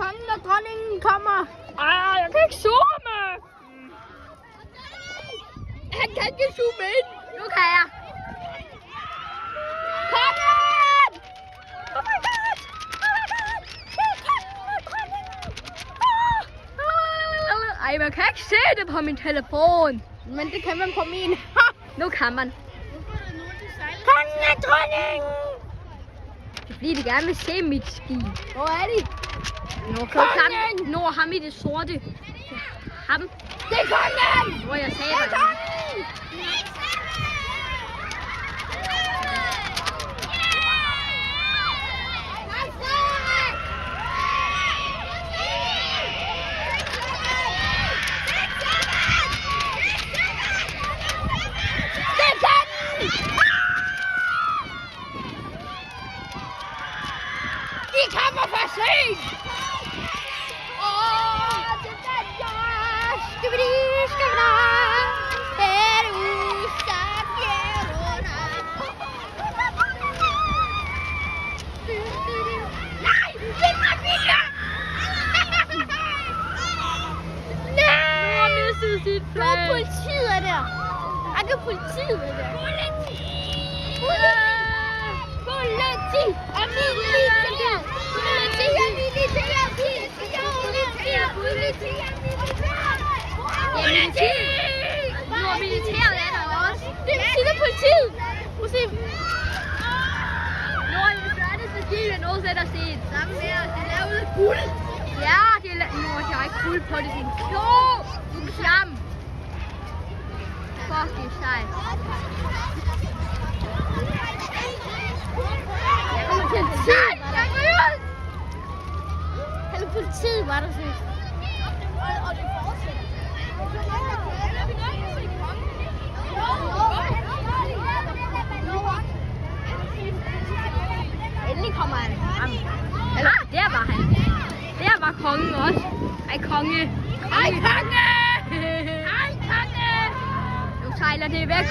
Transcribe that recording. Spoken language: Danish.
kongen og dronningen kommer. Jeg kan ikke zoome. Han kan ikke zoome ind. Nu kan jeg. Kongen! Oh my god! Oh my god! Det er kongen og dronningen! Ej, man kan ikke se det på min telefon. Men det kan man på min. Nu kan man. Kongen og dronningen! Det er fordi, de gerne vil se mit skib. Hvor er de? Nu er ham i det sorte. Ham. Det er kongen! Hvor jeg sagde Det er det. kongen! De kommer for sent! Det er jeg! Skibidi, skibida! Berusa, bjerrona! Nej! Det var vildt! Nej! Nu har mistet sit Nu er flag. politiet er der! Ikke politiet er der! Politi! Og militær! Politi og militær! Nu er militæret er der også. Det er politiet! Prøv at se. Nu er det flotteste skib, jeg nogensinde har set. Sammen med os. Det er lavet af guld. Ja, nu har jeg ikke fuld på det. Jo, du er klam. Fuck, det er sejt. Politiet var der sidst. Og det fortsætter. Endelig kommer han frem. Eller, der var han. Der var kongen også. Ej, konge. Hej, konge! Hej, konge! Nu sejler det væk.